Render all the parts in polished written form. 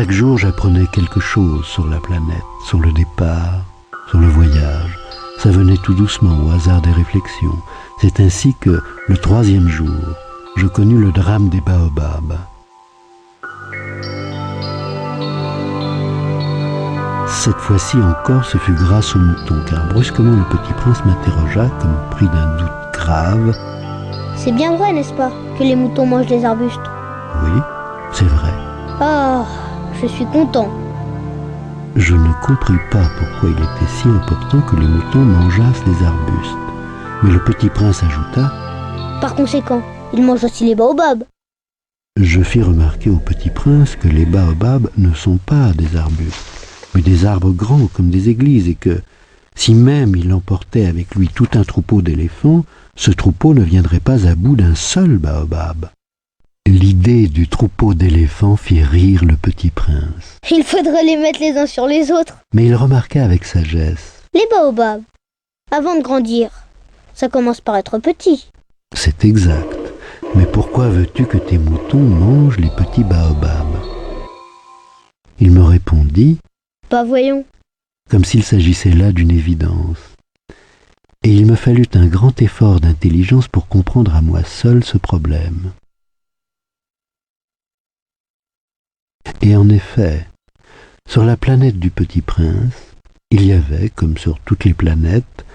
Chaque jour, j'apprenais quelque chose sur la planète, sur le départ, sur le voyage. Ça venait tout doucement, au hasard des réflexions. C'est ainsi que, le 3e jour, je connus le drame des baobabs. Cette fois-ci encore, ce fut grâce au mouton, car brusquement le petit prince m'interrogea, comme pris d'un doute grave. C'est bien vrai, n'est-ce pas, que les moutons mangent des arbustes? Oui, c'est vrai. Ah, je suis content. Je ne compris pas pourquoi il était si important que les moutons mangeassent les arbustes. Mais le petit prince ajouta: Par conséquent, ils mangent aussi les baobabs. Je fis remarquer au petit prince que les baobabs ne sont pas des arbustes, mais des arbres grands comme des églises, et que, si même il emportait avec lui tout un troupeau d'éléphants, ce troupeau ne viendrait pas à bout d'un seul baobab. L'idée du troupeau d'éléphants fit rire le petit prince. Il faudrait les mettre les uns sur les autres. Mais il remarqua avec sagesse: Les baobabs, avant de grandir, ça commence par être petit. C'est exact. Mais pourquoi veux-tu que tes moutons mangent les petits baobabs? Il me répondit: Bah voyons. Comme s'il s'agissait là d'une évidence. Et il me fallut un grand effort d'intelligence pour comprendre à moi seul ce problème. Et en effet, sur la planète du Petit Prince, il y avait, comme sur toutes les planètes,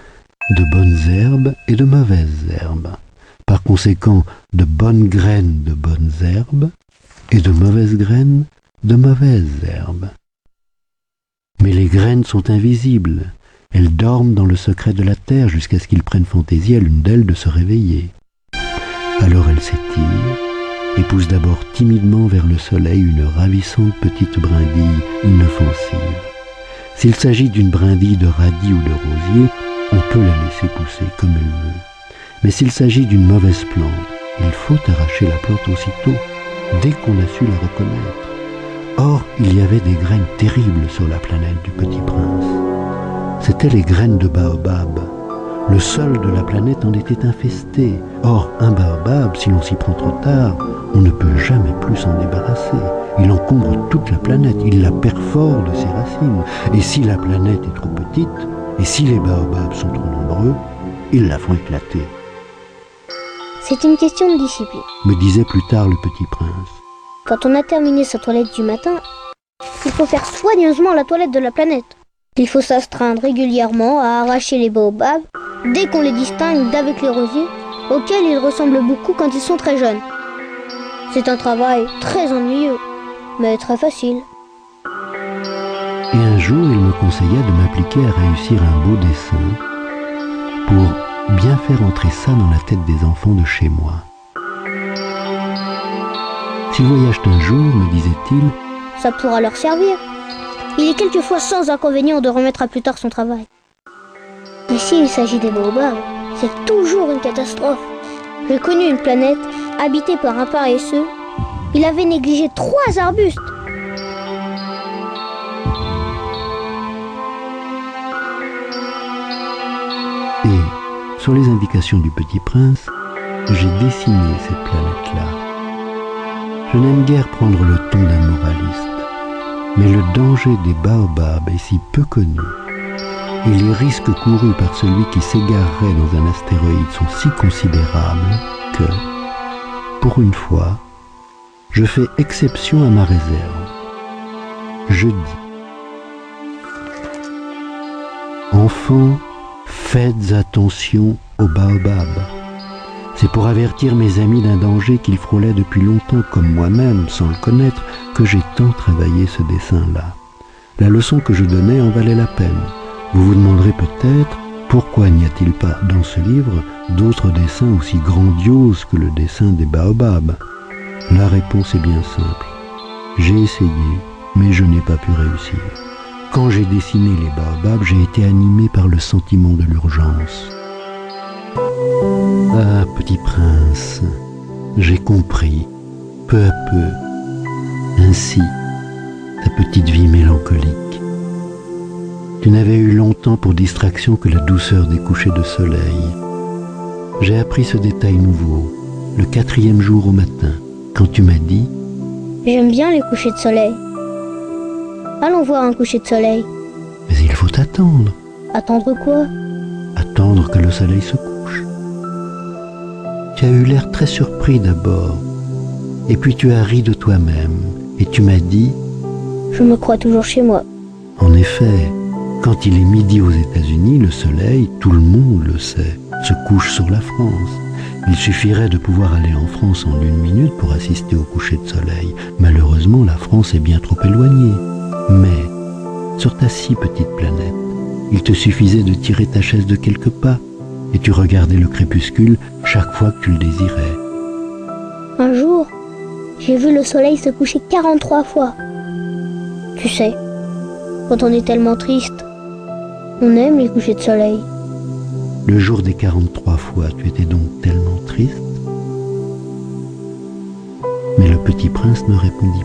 de bonnes herbes et de mauvaises herbes. Par conséquent, de bonnes graines de bonnes herbes et de mauvaises graines de mauvaises herbes. Mais les graines sont invisibles. Elles dorment dans le secret de la terre jusqu'à ce qu'il prenne fantaisie à l'une d'elles de se réveiller. Alors elles s'étirent et poussent d'abord timidement vers le soleil une ravissante petite brindille inoffensive. S'il s'agit d'une brindille de radis ou de rosier, on peut la laisser pousser comme elle veut. Mais s'il s'agit d'une mauvaise plante, il faut arracher la plante aussitôt, dès qu'on a su la reconnaître. Or, il y avait des graines terribles sur la planète du Petit Prince. C'étaient les graines de baobab. Le sol de la planète en était infesté. Or, un baobab, si l'on s'y prend trop tard, on ne peut jamais plus s'en débarrasser. Il encombre toute la planète, il la perfore de ses racines. Et si la planète est trop petite, et si les baobabs sont trop nombreux, ils la font éclater. C'est une question de discipline, Me disait plus tard le Petit Prince. Quand on a terminé sa toilette du matin, il faut faire soigneusement la toilette de la planète. Il faut s'astreindre régulièrement à arracher les baobabs dès qu'on les distingue d'avec les rosiers, auxquels ils ressemblent beaucoup quand ils sont très jeunes. C'est un travail très ennuyeux, mais très facile. Et un jour, il me conseilla de m'appliquer à réussir un beau dessin pour bien faire entrer ça dans la tête des enfants de chez moi. S'ils voyagent un jour, me disait-il, Ça pourra leur servir. Il est quelquefois sans inconvénient de remettre à plus tard son travail. Mais s'il s'agit des baobabs, c'est toujours une catastrophe. J'ai connu une planète habitée par un paresseux. Il avait négligé 3 arbustes. Et, sur les indications du Petit Prince, j'ai dessiné cette planète-là. Je n'aime guère prendre le ton d'un moraliste, mais le danger des baobabs est si peu connu, et les risques courus par celui qui s'égarerait dans un astéroïde sont si considérables que, pour une fois, je fais exception à ma réserve. Je dis: Enfants, faites attention aux baobabs. C'est pour avertir mes amis d'un danger qu'ils frôlaient depuis longtemps, comme moi-même, sans le connaître, que j'ai tant travaillé ce dessin-là. La leçon que je donnais en valait la peine. Vous vous demanderez peut-être pourquoi n'y a-t-il pas dans ce livre d'autres dessins aussi grandioses que le dessin des baobabs. La réponse est bien simple. J'ai essayé, mais je n'ai pas pu réussir. Quand j'ai dessiné les baobabs, j'ai été animé par le sentiment de l'urgence. Ah, Petit Prince, j'ai compris, peu à peu, ainsi, ta petite vie mélancolique. Tu n'avais eu longtemps pour distraction que la douceur des couchers de soleil. J'ai appris ce détail nouveau, le 4e jour au matin, quand tu m'as dit: J'aime bien les couchers de soleil. Allons voir un coucher de soleil. Mais il faut attendre. Attendre quoi? Attendre que le soleil se couche. Tu as eu l'air très surpris d'abord, et puis tu as ri de toi-même, et tu m'as dit, Je me crois toujours chez moi. en effet, quand il est midi aux États-Unis, le soleil, tout le monde le sait, se couche sur la France. Il suffirait de pouvoir aller en France en 1 minute pour assister au coucher de soleil. Malheureusement, la France est bien trop éloignée. Mais, sur ta si petite planète, il te suffisait de tirer ta chaise de quelques pas, et tu regardais le crépuscule chaque fois que tu le désirais. Un jour, j'ai vu le soleil se coucher 43 fois. Tu sais, quand on est tellement triste, on aime les couchers de soleil. Le jour des 43 fois, tu étais donc tellement triste? Mais le petit prince ne répondit pas.